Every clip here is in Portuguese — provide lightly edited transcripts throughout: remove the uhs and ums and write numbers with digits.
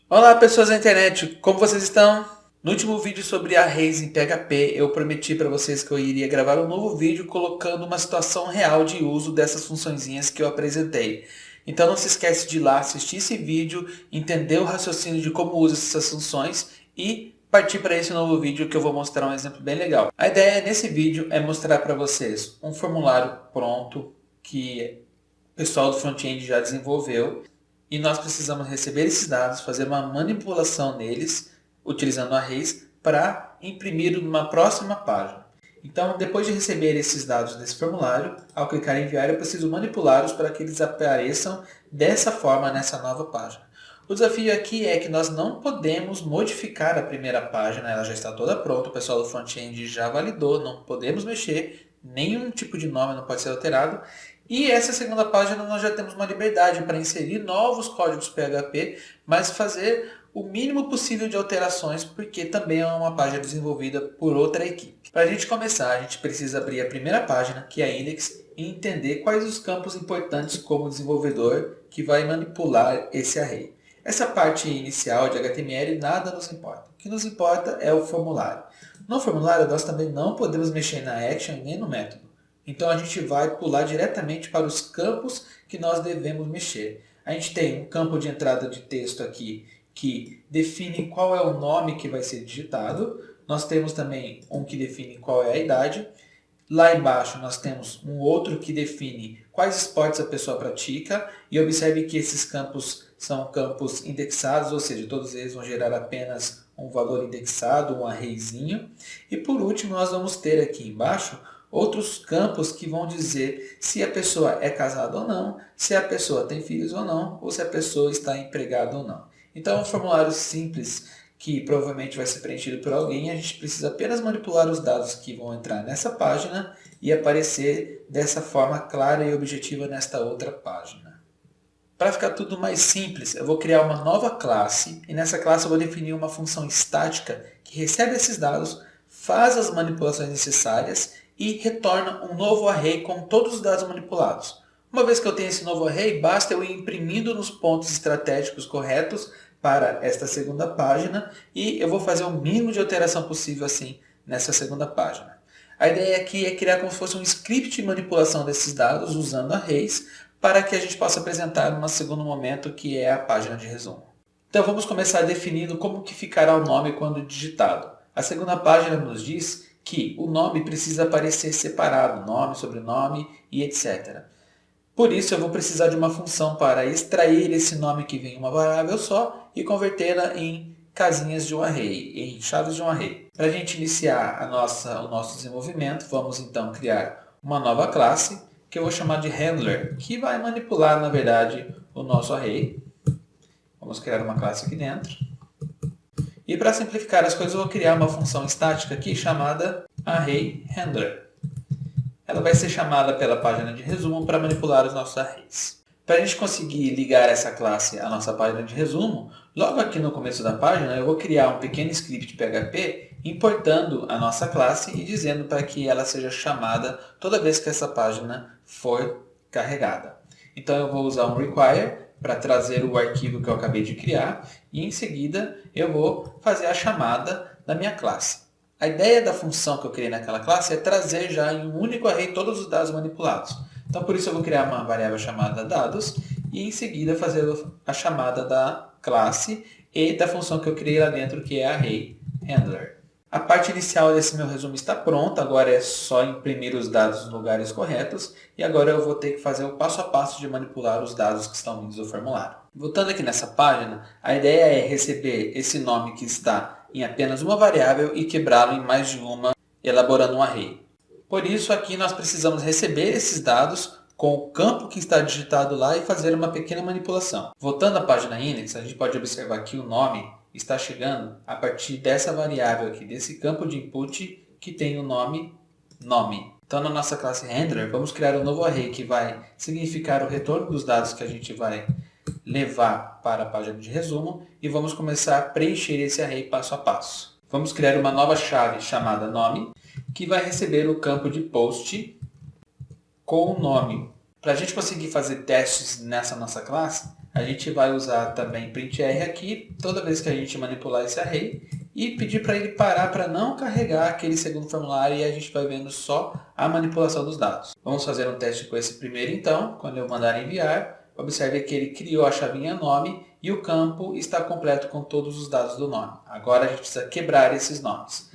Olá pessoas da internet, como vocês estão? No último vídeo sobre arrays em PHP, eu prometi para vocês que eu iria gravar um novo vídeo colocando uma situação real de uso dessas funçõezinhas que eu apresentei. Então não se esquece de ir lá assistir esse vídeo, entender o raciocínio de como usa essas funções e partir para esse novo vídeo que eu vou mostrar um exemplo bem legal. A ideia nesse vídeo é mostrar para vocês um formulário pronto que o pessoal do front-end já desenvolveu. E nós precisamos receber esses dados, fazer uma manipulação neles, utilizando arrays, para imprimir numa próxima página. Então, depois de receber esses dados desse formulário, ao clicar em enviar, eu preciso manipulá-los para que eles apareçam dessa forma nessa nova página. O desafio aqui é que nós não podemos modificar a primeira página, ela já está toda pronta, o pessoal do front-end já validou, não podemos mexer, nenhum tipo de nome não pode ser alterado. E essa segunda página nós já temos uma liberdade para inserir novos códigos PHP, mas fazer o mínimo possível de alterações, porque também é uma página desenvolvida por outra equipe. Para a gente começar, a gente precisa abrir a primeira página, que é a index, e entender quais os campos importantes como desenvolvedor que vai manipular esse array. Essa parte inicial de HTML nada nos importa. O que nos importa é o formulário. No formulário nós também não podemos mexer na action nem no método. Então a gente vai pular diretamente para os campos que nós devemos mexer. A gente tem um campo de entrada de texto aqui que define qual é o nome que vai ser digitado. Nós temos também um que define qual é a idade. Lá embaixo nós temos um outro que define quais esportes a pessoa pratica. E observe que esses campos são campos indexados, ou seja, todos eles vão gerar apenas um valor indexado, um arrayzinho. E por último nós vamos ter aqui embaixo outros campos que vão dizer se a pessoa é casada ou não, se a pessoa tem filhos ou não, ou se a pessoa está empregada ou não. Então é um formulário simples que provavelmente vai ser preenchido por alguém. A gente precisa apenas manipular os dados que vão entrar nessa página e aparecer dessa forma clara e objetiva nesta outra página. Para ficar tudo mais simples, eu vou criar uma nova classe e nessa classe eu vou definir uma função estática que recebe esses dados, faz as manipulações necessárias e retorna um novo array com todos os dados manipulados. Uma vez que eu tenho esse novo array, basta eu ir imprimindo nos pontos estratégicos corretos para esta segunda página e eu vou fazer o mínimo de alteração possível assim nessa segunda página. A ideia aqui é criar como se fosse um script de manipulação desses dados usando arrays para que a gente possa apresentar num segundo momento, que é a página de resumo. Então vamos começar definindo como que ficará o nome quando digitado. A segunda página nos diz que o nome precisa aparecer separado, nome, sobrenome e etc. Por isso eu vou precisar de uma função para extrair esse nome que vem em uma variável só e convertê-la em casinhas de um array, em chaves de um array. Para a gente iniciar o nosso desenvolvimento, vamos então criar uma nova classe que eu vou chamar de handler, que vai manipular na verdade o nosso array. Vamos criar uma classe aqui dentro. E para simplificar as coisas, eu vou criar uma função estática aqui chamada arrayHandler. Ela vai ser chamada pela página de resumo para manipular os nossos arrays. Para a gente conseguir ligar essa classe à nossa página de resumo, logo aqui no começo da página eu vou criar um pequeno script PHP importando a nossa classe e dizendo para que ela seja chamada toda vez que essa página for carregada. Então eu vou usar um require para trazer o arquivo que eu acabei de criar e em seguida eu vou fazer a chamada da minha classe. A ideia da função que eu criei naquela classe é trazer já em um único array todos os dados manipulados. Então por isso eu vou criar uma variável chamada dados e em seguida fazer a chamada da classe e da função que eu criei lá dentro, que é arrayHandler. A parte inicial desse meu resumo está pronta, agora é só imprimir os dados nos lugares corretos e agora eu vou ter que fazer o passo a passo de manipular os dados que estão vindos do formulário. Voltando aqui nessa página, a ideia é receber esse nome que está em apenas uma variável e quebrá-lo em mais de uma, elaborando um array. Por isso aqui nós precisamos receber esses dados com o campo que está digitado lá e fazer uma pequena manipulação. Voltando à página index, a gente pode observar que o nome está chegando a partir dessa variável aqui, desse campo de input que tem o nome nome. Então na nossa classe handler, vamos criar um novo array que vai significar o retorno dos dados que a gente vai levar para a página de resumo e vamos começar a preencher esse array passo a passo. Vamos criar uma nova chave chamada nome, que vai receber o campo de post com o nome. Para a gente conseguir fazer testes nessa nossa classe, a gente vai usar também printr aqui, toda vez que a gente manipular esse array, e pedir para ele parar para não carregar aquele segundo formulário e a gente vai vendo só a manipulação dos dados. Vamos fazer um teste com esse primeiro então, quando eu mandar enviar, observe que ele criou a chavinha nome e o campo está completo com todos os dados do nome. Agora a gente precisa quebrar esses nomes.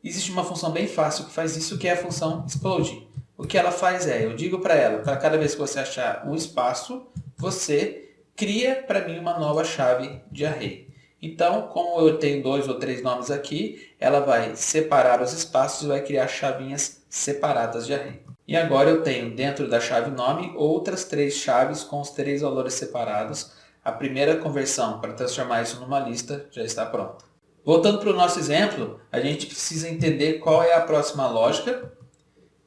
Existe uma função bem fácil que faz isso, que é a função explode. O que ela faz é, eu digo para ela, para cada vez que você achar um espaço, você cria para mim uma nova chave de array. Então, como eu tenho 2 ou 3 nomes aqui, ela vai separar os espaços e vai criar chavinhas separadas de array. E agora eu tenho dentro da chave nome outras 3 chaves com os 3 valores separados. A primeira conversão para transformar isso numa lista já está pronta. Voltando para o nosso exemplo, a gente precisa entender qual é a próxima lógica.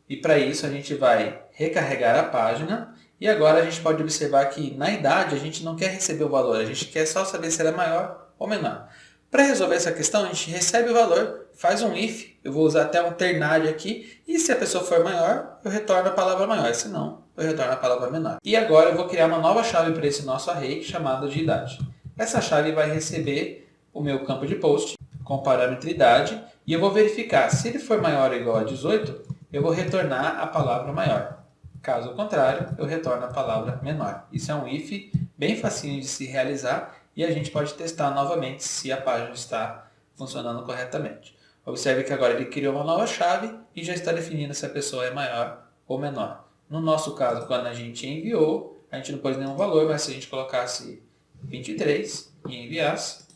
E para isso a gente vai recarregar a página. E agora a gente pode observar que na idade a gente não quer receber o valor, a gente quer só saber se ela é maior ou menor. Para resolver essa questão, a gente recebe o valor, faz um if, eu vou usar até um ternário aqui, e se a pessoa for maior, eu retorno a palavra maior, se não, eu retorno a palavra menor. E agora eu vou criar uma nova chave para esse nosso array, chamada de idade. Essa chave vai receber o meu campo de post com parâmetro idade, e eu vou verificar, se ele for maior ou igual a 18, eu vou retornar a palavra maior. Caso contrário, eu retorno a palavra menor. Isso é um if bem facinho de se realizar e a gente pode testar novamente se a página está funcionando corretamente. Observe que agora ele criou uma nova chave e já está definindo se a pessoa é maior ou menor. No nosso caso, quando a gente enviou, a gente não pôs nenhum valor, mas se a gente colocasse 23 e enviasse,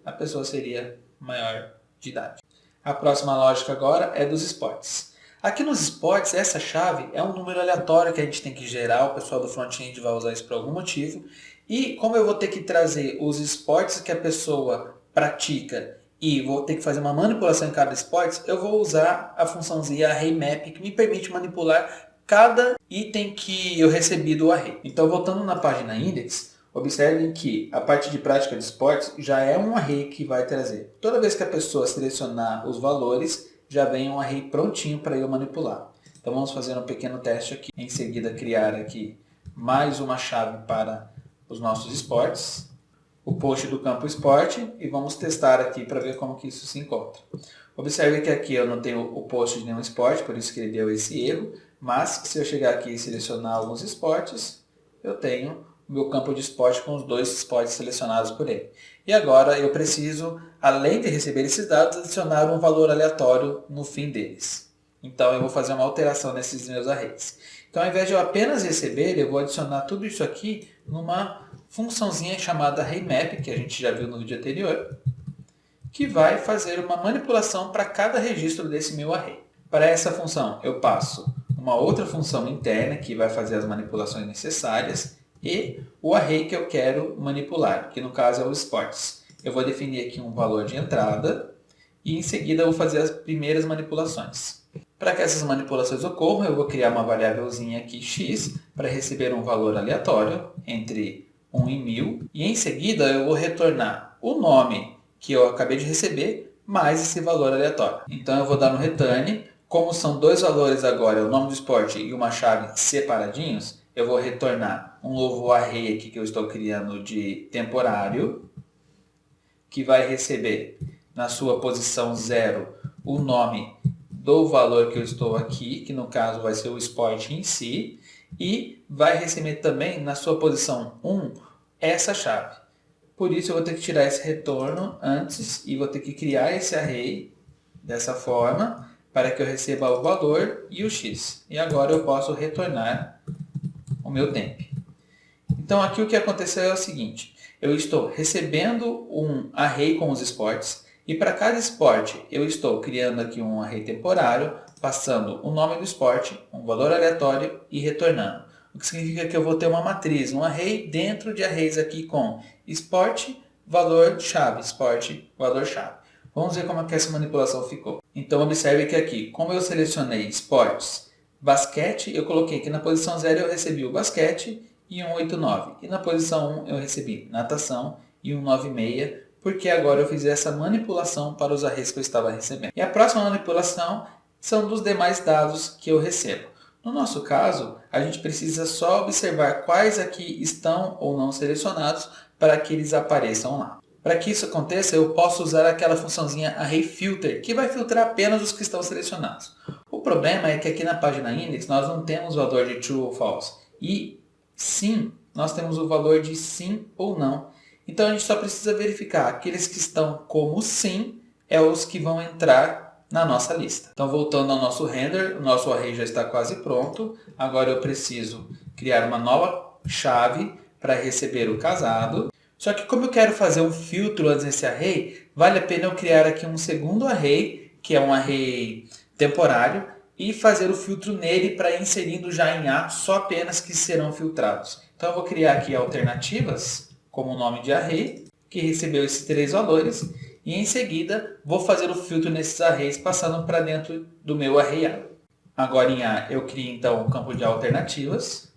a pessoa seria maior de idade. A próxima lógica agora é dos esportes. Aqui nos esportes, essa chave é um número aleatório que a gente tem que gerar, o pessoal do front-end vai usar isso por algum motivo. E como eu vou ter que trazer os esportes que a pessoa pratica e vou ter que fazer uma manipulação em cada esporte, eu vou usar a funçãozinha arraymap, que me permite manipular cada item que eu recebi do array. Então, voltando na página index, observem que a parte de prática de esportes já é um array que vai trazer. Toda vez que a pessoa selecionar os valores, já vem um array prontinho para eu manipular. Então vamos fazer um pequeno teste aqui. Em seguida criar aqui mais uma chave para os nossos esportes. O post do campo esporte e vamos testar aqui para ver como que isso se encontra. Observe que aqui eu não tenho o post de nenhum esporte, por isso que ele deu esse erro. Mas se eu chegar aqui e selecionar alguns esportes, eu tenho o meu campo de esporte com os 2 esportes selecionados por ele. E agora eu preciso, além de receber esses dados, adicionar um valor aleatório no fim deles. Então eu vou fazer uma alteração nesses meus arrays. Então ao invés de eu apenas receber, eu vou adicionar tudo isso aqui numa funçãozinha chamada arraymap, que a gente já viu no vídeo anterior, que vai fazer uma manipulação para cada registro desse meu array. Para essa função eu passo uma outra função interna que vai fazer as manipulações necessárias e o array que eu quero manipular, que no caso é o sports. Eu vou definir aqui um valor de entrada e em seguida eu vou fazer as primeiras manipulações. Para que essas manipulações ocorram, eu vou criar uma variávelzinha aqui x para receber um valor aleatório entre 1 e 1000 e em seguida eu vou retornar o nome que eu acabei de receber mais esse valor aleatório. Então eu vou dar no return, como são 2 valores agora, o nome do esporte e uma chave separadinhos, eu vou retornar um novo array aqui que eu estou criando de temporário, que vai receber na sua posição 0 o nome do valor que eu estou aqui, que no caso vai ser o esporte em si, e vai receber também na sua posição 1 essa chave. Por isso eu vou ter que tirar esse retorno antes e vou ter que criar esse array dessa forma para que eu receba o valor e o x. E agora eu posso retornar o meu temp. Então aqui o que aconteceu é o seguinte, eu estou recebendo um array com os esportes e para cada esporte eu estou criando aqui um array temporário, passando o nome do esporte, um valor aleatório e retornando. O que significa que eu vou ter uma matriz, um array dentro de arrays aqui com esporte, valor chave, esporte, valor chave. Vamos ver como é que essa manipulação ficou. Então observe que aqui, como eu selecionei esportes, basquete, eu coloquei que na posição 0 eu recebi o basquete e 189. E na posição 1 eu recebi natação e 196, porque agora eu fiz essa manipulação para os arrays que eu estava recebendo. E a próxima manipulação são dos demais dados que eu recebo. No nosso caso, a gente precisa só observar quais aqui estão ou não selecionados para que eles apareçam lá. Para que isso aconteça, eu posso usar aquela funçãozinha ArrayFilter, que vai filtrar apenas os que estão selecionados. O problema é que aqui na página index nós não temos o valor de true ou false. E sim, nós temos o valor de sim ou não. Então a gente só precisa verificar aqueles que estão como sim, é os que vão entrar na nossa lista. Então voltando ao nosso render, o nosso array já está quase pronto. Agora eu preciso criar uma nova chave para receber o casado. Só que como eu quero fazer um filtro antes desse array, vale a pena eu criar aqui um segundo array, que é um array temporário, e fazer o filtro nele para ir inserindo já em A só apenas que serão filtrados. Então eu vou criar aqui alternativas como nome de array, que recebeu esses 3 valores, e em seguida vou fazer o filtro nesses arrays passando para dentro do meu array A. Agora em A eu crio então o campo de alternativas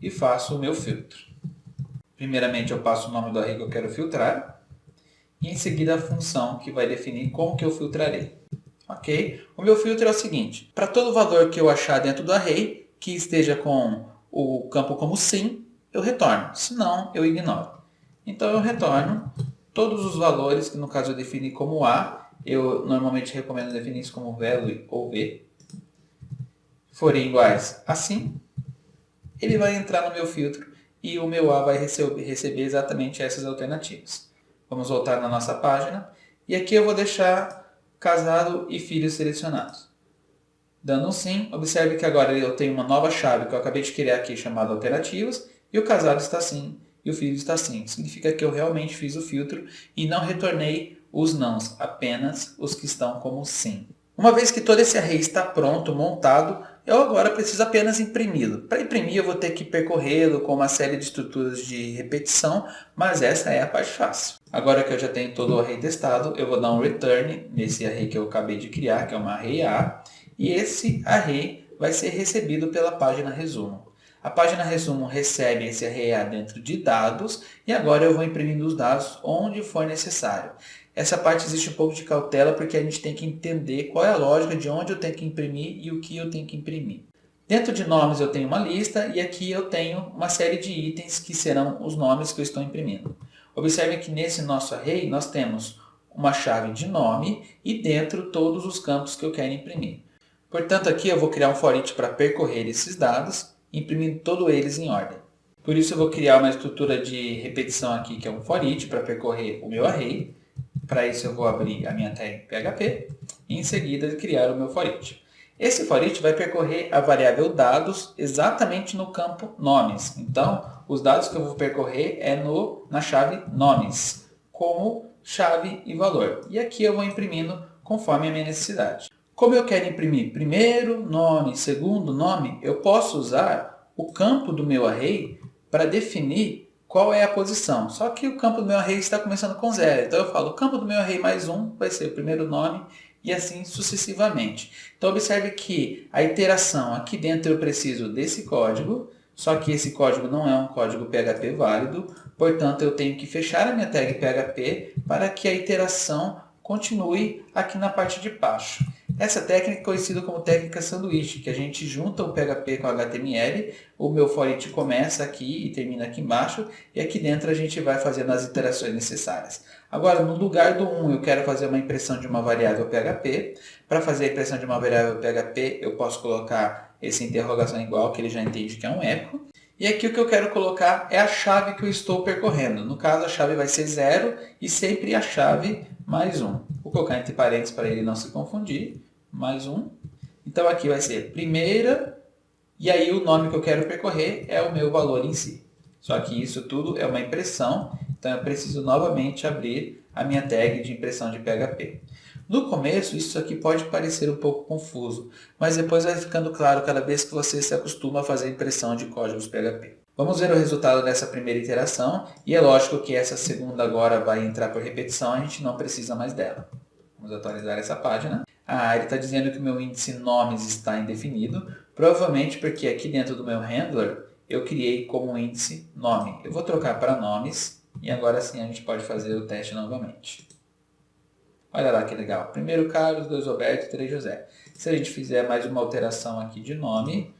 e faço o meu filtro. Primeiramente eu passo o nome do array que eu quero filtrar e em seguida a função que vai definir como que eu filtrarei. Ok? O meu filtro é o seguinte: para todo valor que eu achar dentro do array que esteja com o campo como sim, eu retorno, senão eu ignoro. Então eu retorno todos os valores, que no caso eu defini como A, eu normalmente recomendo definir isso como value ou V, forem iguais a sim, ele vai entrar no meu filtro e o meu A vai receber exatamente essas alternativas. Vamos voltar na nossa página e aqui eu vou deixar casado e filho selecionados. Dando um sim, observe que agora eu tenho uma nova chave que eu acabei de criar aqui chamada alternativas e o casado está sim e o filho está sim. Significa que eu realmente fiz o filtro e não retornei os nãos, apenas os que estão como sim. Uma vez que todo esse array está pronto, montado, eu agora preciso apenas imprimi-lo. Para imprimir eu vou ter que percorrê-lo com uma série de estruturas de repetição, mas essa é a parte fácil. Agora que eu já tenho todo o array testado, eu vou dar um return nesse array que eu acabei de criar, que é uma array A, e esse array vai ser recebido pela página resumo. A página resumo recebe esse array A dentro de dados e agora eu vou imprimindo os dados onde for necessário. Essa parte existe um pouco de cautela porque a gente tem que entender qual é a lógica de onde eu tenho que imprimir e o que eu tenho que imprimir. Dentro de nomes eu tenho uma lista e aqui eu tenho uma série de itens que serão os nomes que eu estou imprimindo. Observe que nesse nosso array nós temos uma chave de nome e dentro todos os campos que eu quero imprimir. Portanto, aqui eu vou criar um for each para percorrer esses dados, imprimindo todos eles em ordem. Por isso eu vou criar uma estrutura de repetição aqui que é um for each para percorrer o meu array. Para isso eu vou abrir a minha tag PHP e em seguida criar o meu for each. Esse for each vai percorrer a variável dados exatamente no campo nomes. Então, os dados que eu vou percorrer é na chave nomes, como chave e valor. E aqui eu vou imprimindo conforme a minha necessidade. Como eu quero imprimir primeiro nome, segundo nome, eu posso usar o campo do meu array para definir qual é a posição. Só que o campo do meu array está começando com 0. Então eu falo, o campo do meu array mais 1 vai ser o primeiro nome e assim sucessivamente. Então observe que a iteração aqui dentro eu preciso desse código, só que esse código não é um código PHP válido, portanto eu tenho que fechar a minha tag PHP para que a iteração continue aqui na parte de baixo. Essa técnica é conhecida como técnica sanduíche, que a gente junta o PHP com o HTML, o meu for each começa aqui e termina aqui embaixo, e aqui dentro a gente vai fazendo as iterações necessárias. Agora, no lugar do 1, eu quero fazer uma impressão de uma variável PHP. Para fazer a impressão de uma variável PHP, eu posso colocar esse interrogação igual, que ele já entende que é um eco. E aqui o que eu quero colocar é a chave que eu estou percorrendo. No caso, a chave vai ser 0 e sempre a chave mais 1. Vou colocar entre parênteses para ele não se confundir. Mais 1. Então aqui vai ser primeira, e aí o nome que eu quero percorrer é o meu valor em si. Só que isso tudo é uma impressão, então eu preciso novamente abrir a minha tag de impressão de PHP. No começo, isso aqui pode parecer um pouco confuso, mas depois vai ficando claro cada vez que você se acostuma a fazer impressão de códigos PHP. Vamos ver o resultado dessa primeira iteração, e é lógico que essa segunda agora vai entrar por repetição, a gente não precisa mais dela. Vamos atualizar essa página. Ele está dizendo que o meu índice nomes está indefinido, provavelmente porque aqui dentro do meu handler eu criei como índice nome. Eu vou trocar para nomes e agora sim a gente pode fazer o teste novamente. Olha lá que legal. Primeiro Carlos, 2 Roberto, 3 José. Se a gente fizer mais uma alteração aqui de nome,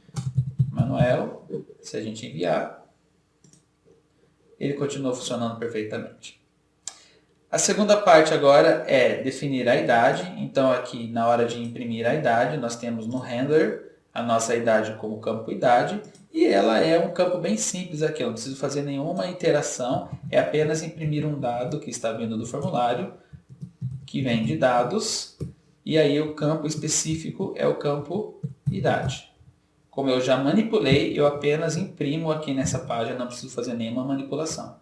Manuel, se a gente enviar, ele continua funcionando perfeitamente. A segunda parte agora é definir a idade. Então aqui na hora de imprimir a idade, nós temos no handler a nossa idade como campo idade. E ela é um campo bem simples aqui, eu não preciso fazer nenhuma interação, é apenas imprimir um dado que está vindo do formulário, que vem de dados, e aí o campo específico é o campo idade. Como eu já manipulei, eu apenas imprimo aqui nessa página, não preciso fazer nenhuma manipulação.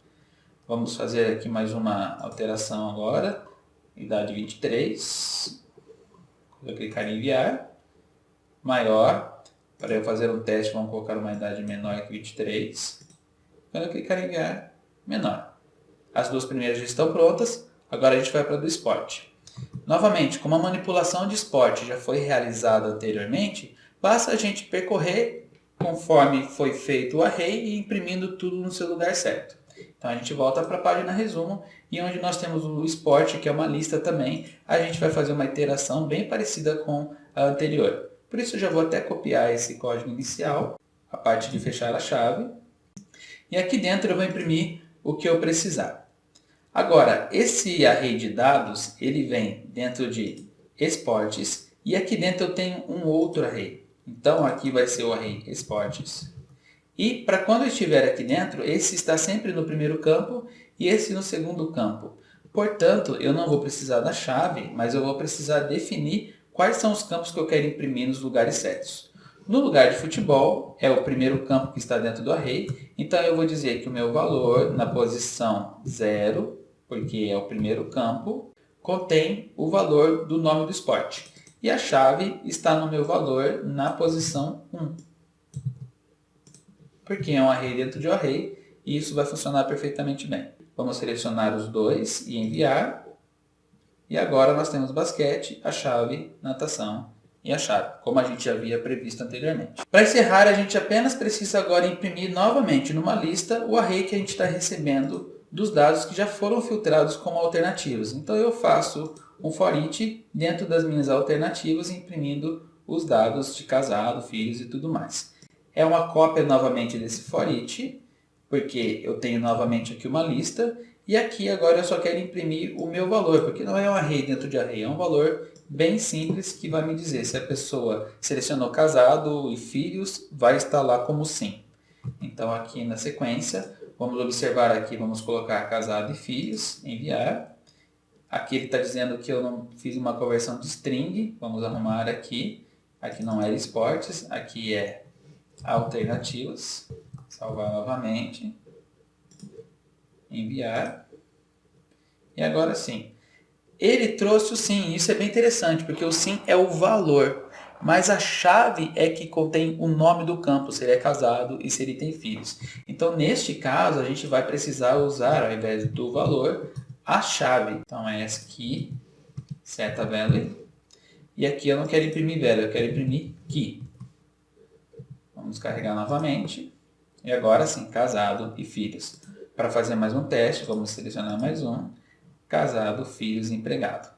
Vamos fazer aqui mais uma alteração agora, idade 23, vou clicar em enviar, maior. Para eu fazer um teste, vamos colocar uma idade menor que 23. Quando eu clicar em enviar, menor. As duas primeiras já estão prontas, agora a gente vai para a do esporte. Novamente, como a manipulação de esporte já foi realizada anteriormente, basta a gente percorrer conforme foi feito o array e imprimindo tudo no seu lugar certo. Então a gente volta para a página resumo e onde nós temos o esporte, que é uma lista também, a gente vai fazer uma iteração bem parecida com a anterior. Por isso eu já vou até copiar esse código inicial, a parte de fechar a chave. E aqui dentro eu vou imprimir o que eu precisar. Agora, esse array de dados, ele vem dentro de esportes. E aqui dentro eu tenho um outro array. Então aqui vai ser o array esportes. E para quando eu estiver aqui dentro, esse está sempre no primeiro campo e esse no segundo campo. Portanto, eu não vou precisar da chave, mas eu vou precisar definir quais são os campos que eu quero imprimir nos lugares certos. No lugar de futebol, é o primeiro campo que está dentro do array, então eu vou dizer que o meu valor na posição 0, porque é o primeiro campo, contém o valor do nome do esporte. E a chave está no meu valor na posição 1. Porque é um array dentro de um array, e isso vai funcionar perfeitamente bem. Vamos selecionar os dois e enviar. E agora nós temos basquete, a chave, natação e a chave, como a gente já havia previsto anteriormente. Para encerrar, a gente apenas precisa agora imprimir novamente numa lista o array que a gente está recebendo dos dados que já foram filtrados como alternativas. Então eu faço um for each dentro das minhas alternativas, imprimindo os dados de casado, filhos e tudo mais. É uma cópia novamente desse for each, porque eu tenho novamente aqui uma lista. E aqui agora eu só quero imprimir o meu valor, porque não é um array dentro de array, é um valor bem simples que vai me dizer se a pessoa selecionou casado e filhos, vai estar lá como sim. Então aqui na sequência, vamos observar aqui, vamos colocar casado e filhos, enviar. Aqui ele está dizendo que eu não fiz uma conversão de string, vamos arrumar aqui. Aqui não é esportes, aqui é alternativas, salvar novamente. Enviar. E agora sim. Ele trouxe o sim. Isso é bem interessante, porque o sim é o valor. Mas a chave é que contém o nome do campo, se ele é casado e se ele tem filhos. Então, neste caso, a gente vai precisar usar, ao invés do valor, a chave. Então, é essa aqui, seta value. E aqui eu não quero imprimir value, eu quero imprimir key. Vamos carregar novamente. E agora sim, casado e filhos. Para fazer mais um teste, vamos selecionar mais um. Casado, filhos, empregado.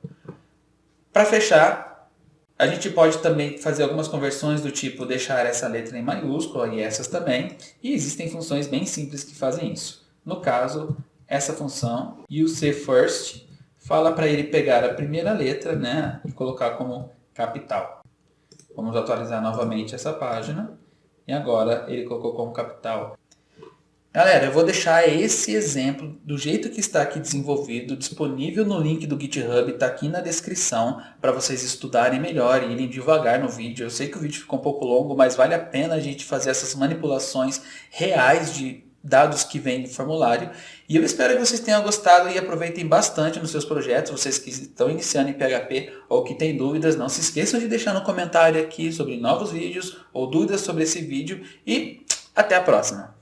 Para fechar, a gente pode também fazer algumas conversões do tipo deixar essa letra em maiúscula e essas também. E existem funções bem simples que fazem isso. No caso, essa função, useFirst, fala para ele pegar a primeira letra, né, e colocar como capital. Vamos atualizar novamente essa página. E agora ele colocou como capital. Galera, eu vou deixar esse exemplo do jeito que está aqui desenvolvido, disponível no link do GitHub, está aqui na descrição, para vocês estudarem melhor e irem devagar no vídeo. Eu sei que o vídeo ficou um pouco longo, mas vale a pena a gente fazer essas manipulações reais de dados que vêm do formulário. E eu espero que vocês tenham gostado e aproveitem bastante nos seus projetos, vocês que estão iniciando em PHP ou que têm dúvidas, não se esqueçam de deixar no comentário aqui sobre novos vídeos ou dúvidas sobre esse vídeo e até a próxima!